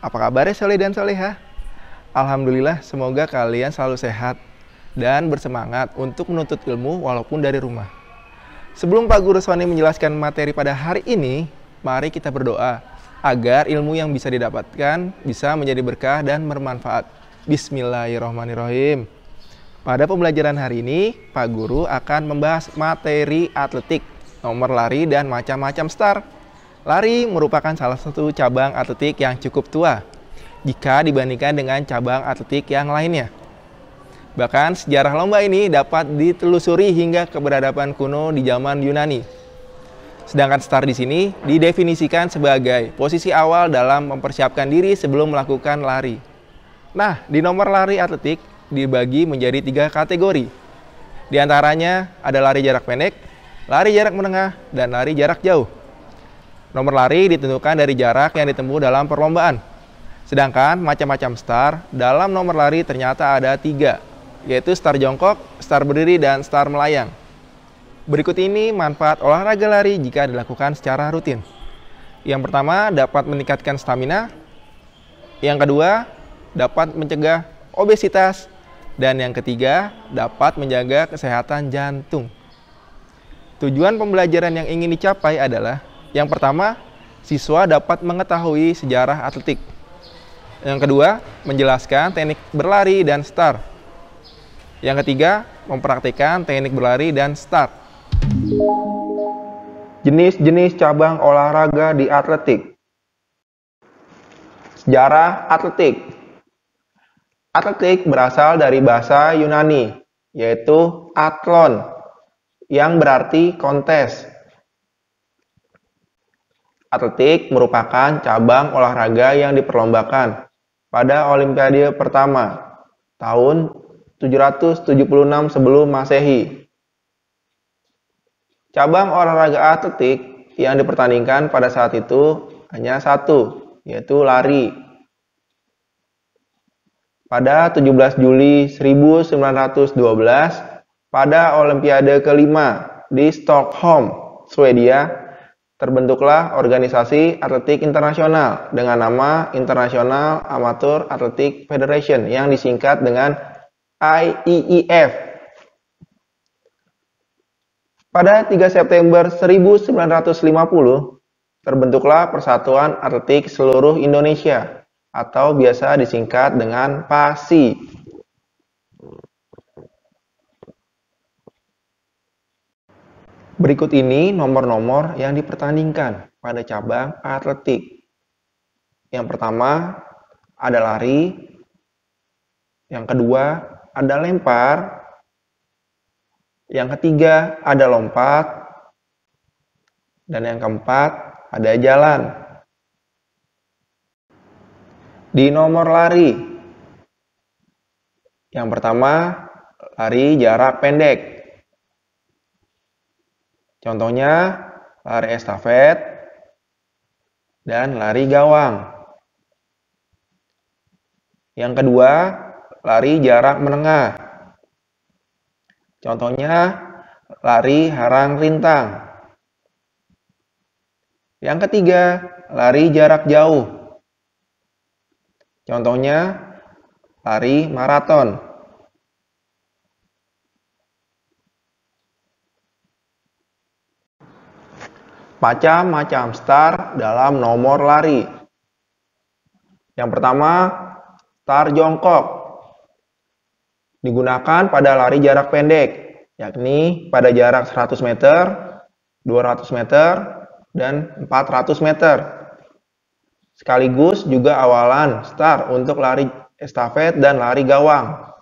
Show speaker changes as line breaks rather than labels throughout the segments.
Apa kabarnya Soleh dan Soleha? Alhamdulillah, semoga kalian selalu sehat dan bersemangat untuk menuntut ilmu walaupun dari rumah. Sebelum Pak Guru Sony menjelaskan materi pada hari ini, mari kita berdoa agar ilmu yang bisa didapatkan bisa menjadi berkah dan bermanfaat. Bismillahirrahmanirrahim. Pada pembelajaran hari ini, Pak Guru akan membahas materi atletik, nomor lari, dan macam-macam start. Lari merupakan salah satu cabang atletik yang cukup tua jika dibandingkan dengan cabang atletik yang lainnya. Bahkan sejarah lomba ini dapat ditelusuri hingga keberadaban kuno di zaman Yunani. Sedangkan start di sini didefinisikan sebagai posisi awal dalam mempersiapkan diri sebelum melakukan lari. Nah, di nomor lari atletik dibagi menjadi 3 kategori. Di antaranya ada lari jarak pendek, lari jarak menengah, dan lari jarak jauh. Nomor lari ditentukan dari jarak yang ditempuh dalam perlombaan. Sedangkan macam-macam start dalam nomor lari ternyata ada 3, yaitu start jongkok, start berdiri, dan start melayang. Berikut ini manfaat olahraga lari jika dilakukan secara rutin. Yang pertama, dapat meningkatkan stamina. Yang kedua, dapat mencegah obesitas. Dan yang ketiga, dapat menjaga kesehatan jantung. Tujuan pembelajaran yang ingin dicapai adalah, yang pertama, siswa dapat mengetahui sejarah atletik. Yang kedua, menjelaskan teknik berlari dan start. Yang ketiga, mempraktikkan teknik berlari dan start. Jenis-jenis cabang olahraga di atletik. Sejarah atletik. Atletik berasal dari bahasa Yunani, yaitu athlon, yang berarti kontes. Atletik merupakan cabang olahraga yang diperlombakan pada Olimpiade pertama tahun 776 sebelum Masehi. Cabang olahraga atletik yang dipertandingkan pada saat itu hanya satu, yaitu lari. Pada 17 Juli 1912, pada Olimpiade kelima di Stockholm, Swedia, terbentuklah organisasi atletik internasional dengan nama International Amateur Athletic Federation yang disingkat dengan IEEF. Pada 3 September 1950, terbentuklah Persatuan Atletik Seluruh Indonesia atau biasa disingkat dengan PASI. Berikut ini nomor-nomor yang dipertandingkan pada cabang atletik. Yang pertama ada lari, yang kedua ada lempar, yang ketiga ada lompat, dan yang keempat ada jalan. Di nomor lari, yang pertama lari jarak pendek. Contohnya lari estafet dan lari gawang. Yang kedua lari jarak menengah. Contohnya lari harang rintang. Yang ketiga lari jarak jauh. Contohnya lari maraton. Macam-macam start dalam nomor lari. Yang pertama, start jongkok. Digunakan pada lari jarak pendek, yakni pada jarak 100 meter, 200 meter, dan 400 meter. Sekaligus juga awalan start untuk lari estafet dan lari gawang.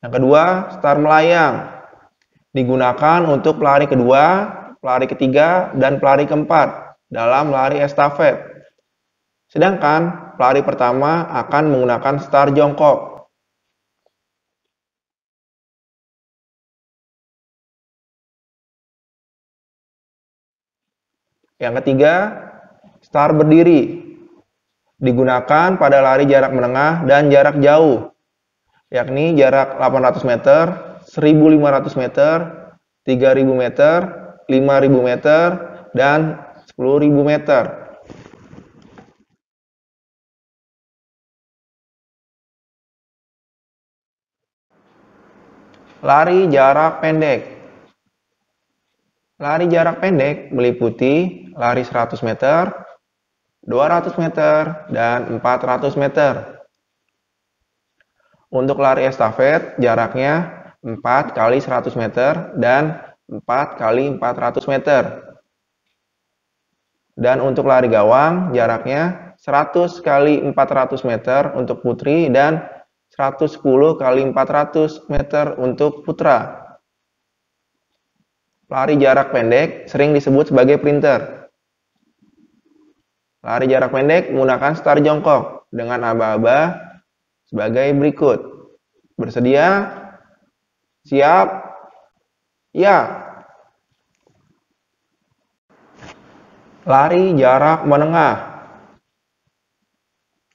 Yang kedua, start melayang. Digunakan untuk pelari kedua, pelari ketiga, dan pelari keempat dalam lari estafet. Sedangkan pelari pertama akan menggunakan start jongkok. Yang ketiga, start berdiri. Digunakan pada lari jarak menengah dan jarak jauh, yakni jarak 800 meter, 1.500 meter, 3.000 meter, 5.000 meter, dan 10.000 meter. Lari jarak pendek. Lari jarak pendek meliputi lari 100 meter, 200 meter, dan 400 meter. Untuk lari estafet, jaraknya 4 kali 100 meter dan 4 kali 400 meter. Dan untuk lari gawang, jaraknya 100 kali 400 meter untuk putri dan 110 kali 400 meter untuk putra. Lari jarak pendek sering disebut sebagai sprinter. Lari jarak pendek menggunakan start jongkok dengan aba-aba sebagai berikut. Bersedia? Siap? Ya. Lari jarak menengah.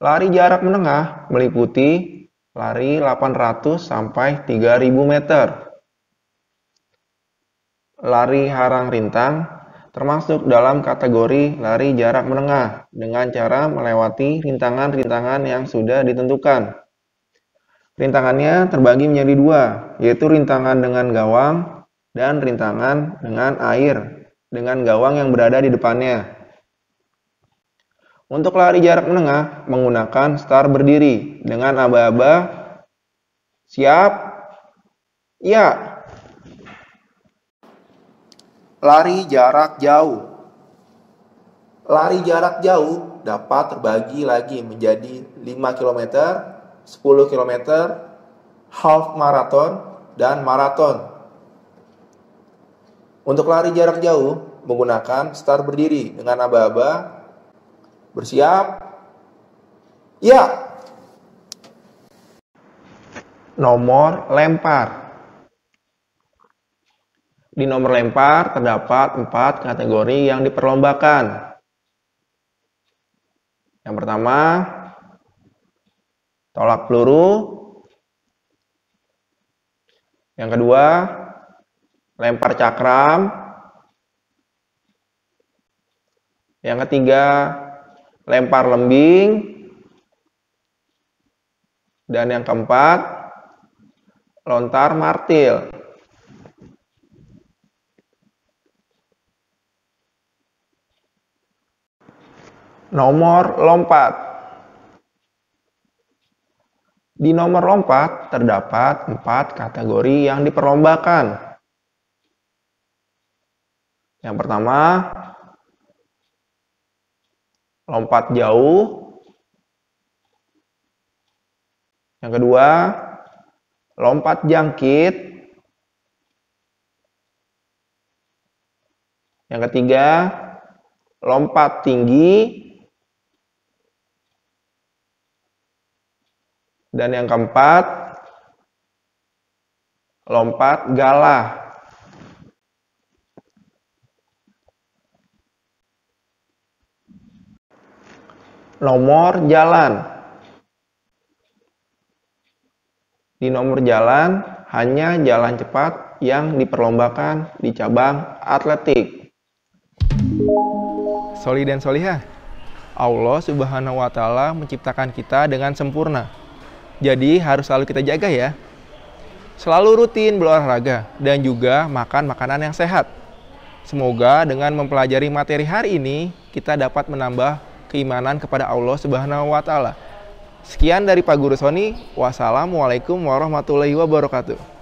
Lari jarak menengah meliputi lari 800 sampai 3.000 meter. Lari harang rintang termasuk dalam kategori lari jarak menengah dengan cara melewati rintangan-rintangan yang sudah ditentukan. Rintangannya terbagi menjadi dua, yaitu rintangan dengan gawang dan rintangan dengan air dengan gawang yang berada di depannya. Untuk lari jarak menengah menggunakan start berdiri dengan aba-aba. Siap? Ya. Lari jarak jauh. Lari jarak jauh dapat terbagi lagi menjadi 5 km, 10 km, half marathon, dan maraton. Untuk lari jarak jauh menggunakan start berdiri dengan aba-aba. Bersiap? Ya. Nomor lempar. Di nomor lempar terdapat 4 kategori yang diperlombakan. Yang pertama, tolak peluru. Yang kedua, lempar cakram. Yang ketiga, lempar lembing. Dan yang keempat, lontar martil. Nomor lompat. Di nomor lompat terdapat 4 kategori yang diperlombakan. Yang pertama, lompat jauh. Yang kedua, lompat jangkit. Yang ketiga, lompat tinggi. Dan yang keempat, lompat galah. Nomor jalan. Di nomor jalan, hanya jalan cepat yang diperlombakan di cabang atletik. Soli dan solihah, Allah Subhanahu wa Ta'ala menciptakan kita dengan sempurna. Jadi harus selalu kita jaga ya. Selalu rutin berolahraga dan juga makan makanan yang sehat. Semoga dengan mempelajari materi hari ini kita dapat menambah keimanan kepada Allah Subhanahu wa Ta'ala. Sekian dari Pak Guru Sony. Wassalamualaikum warahmatullahi wabarakatuh.